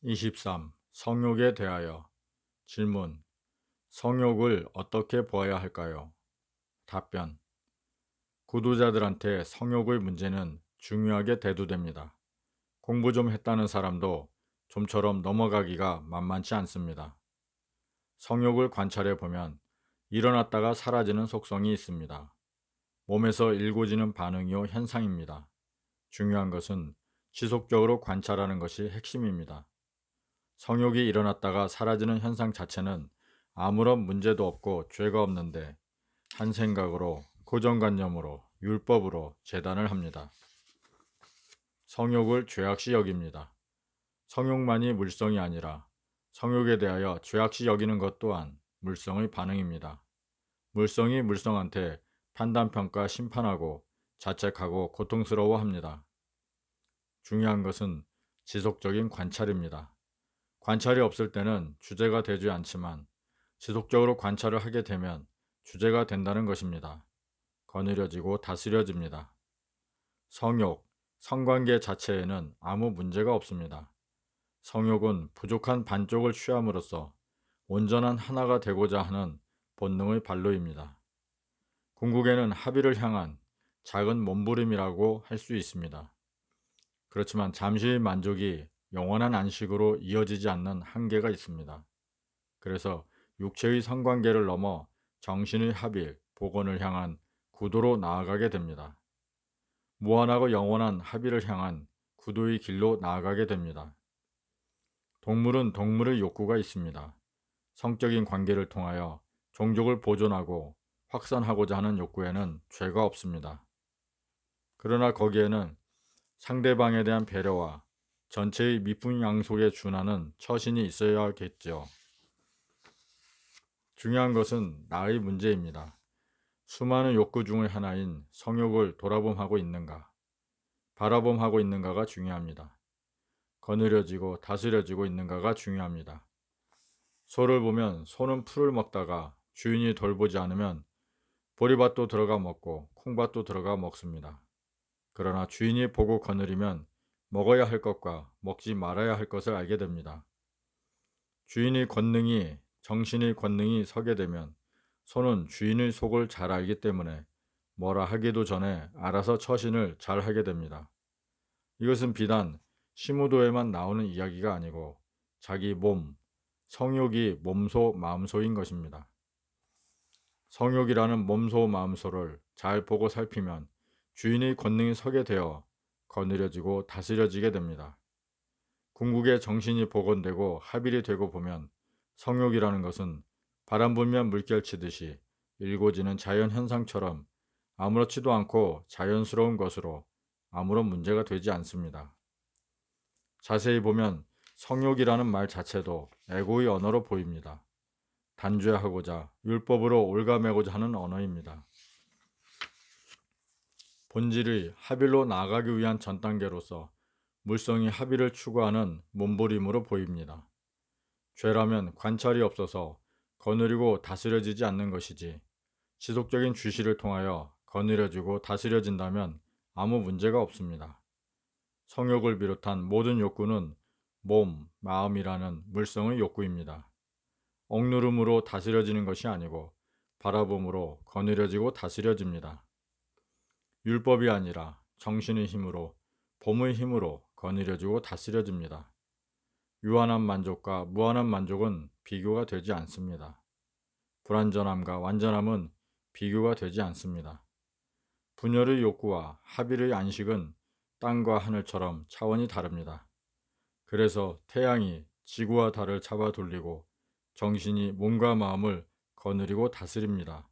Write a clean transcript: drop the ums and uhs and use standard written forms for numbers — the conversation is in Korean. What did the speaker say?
23. 성욕에 대하여 질문. 성욕을 어떻게 보아야 할까요? 답변. 구도자들한테 성욕의 문제는 중요하게 대두됩니다. 공부 좀 했다는 사람도 좀처럼 넘어가기가 만만치 않습니다. 성욕을 관찰해 보면 일어났다가 사라지는 속성이 있습니다. 몸에서 일고지는 반응이요 현상입니다. 중요한 것은 지속적으로 관찰하는 것이 핵심입니다. 성욕이 일어났다가 사라지는 현상 자체는 아무런 문제도 없고 죄가 없는데 한 생각으로 고정관념으로 율법으로 재단을 합니다. 성욕을 죄악시 여깁니다. 성욕만이 물성이 아니라 성욕에 대하여 죄악시 여기는 것 또한 물성의 반응입니다. 물성이 물성한테 판단평가 심판하고 자책하고 고통스러워합니다. 중요한 것은 지속적인 관찰입니다. 관찰이 없을 때는 주제가 되지 않지만 지속적으로 관찰을 하게 되면 주제가 된다는 것입니다. 거느려지고 다스려집니다. 성욕, 성관계 자체에는 아무 문제가 없습니다. 성욕은 부족한 반쪽을 취함으로써 온전한 하나가 되고자 하는 본능의 발로입니다. 궁극에는 합의를 향한 작은 몸부림이라고 할 수 있습니다. 그렇지만 잠시의 만족이 영원한 안식으로 이어지지 않는 한계가 있습니다. 그래서 육체의 성관계를 넘어 정신의 합일, 복원을 향한 구도로 나아가게 됩니다. 무한하고 영원한 합의를 향한 구도의 길로 나아가게 됩니다. 동물은 동물의 욕구가 있습니다. 성적인 관계를 통하여 종족을 보존하고 확산하고자 하는 욕구에는 죄가 없습니다. 그러나 거기에는 상대방에 대한 배려와 전체의 미풍양속에 준하는 처신이 있어야겠죠. 중요한 것은 나의 문제입니다. 수많은 욕구 중의 하나인 성욕을 돌아봄하고 있는가, 바라봄하고 있는가가 중요합니다. 거느려지고 다스려지고 있는가가 중요합니다. 소를 보면 소는 풀을 먹다가 주인이 돌보지 않으면 보리밭도 들어가 먹고 콩밭도 들어가 먹습니다. 그러나 주인이 보고 거느리면 먹어야 할 것과 먹지 말아야 할 것을 알게 됩니다. 주인의 권능이 정신의 권능이 서게 되면 소는 주인의 속을 잘 알기 때문에 뭐라 하기도 전에 알아서 처신을 잘 하게 됩니다. 이것은 비단 시무도에만 나오는 이야기가 아니고 자기 몸, 성욕이 몸소 마음소인 것입니다. 성욕이라는 몸소 마음소를 잘 보고 살피면 주인의 권능이 서게 되어 거느려지고 다스려지게 됩니다. 궁극의 정신이 복원되고 합일이 되고 보면 성욕이라는 것은 바람 불면 물결 치듯이 일고지는 자연 현상처럼 아무렇지도 않고 자연스러운 것으로 아무런 문제가 되지 않습니다. 자세히 보면 성욕이라는 말 자체도 에고의 언어로 보입니다. 단죄하고자 율법으로 올가매고자 하는 언어입니다. 본질의 합일로 나아가기 위한 전 단계로서 물성이 합의를 추구하는 몸부림으로 보입니다. 죄라면 관찰이 없어서 거느리고 다스려지지 않는 것이지 지속적인 주시를 통하여 거느려지고 다스려진다면 아무 문제가 없습니다. 성욕을 비롯한 모든 욕구는 몸, 마음이라는 물성의 욕구입니다. 억누름으로 다스려지는 것이 아니고 바라봄으로 거느려지고 다스려집니다. 율법이 아니라 정신의 힘으로 봄의 힘으로 거느려지고 다스려집니다. 유한한 만족과 무한한 만족은 비교가 되지 않습니다. 불완전함과 완전함은 비교가 되지 않습니다. 분열의 욕구와 합일의 안식은 땅과 하늘처럼 차원이 다릅니다. 그래서 태양이 지구와 달을 잡아 돌리고 정신이 몸과 마음을 거느리고 다스립니다.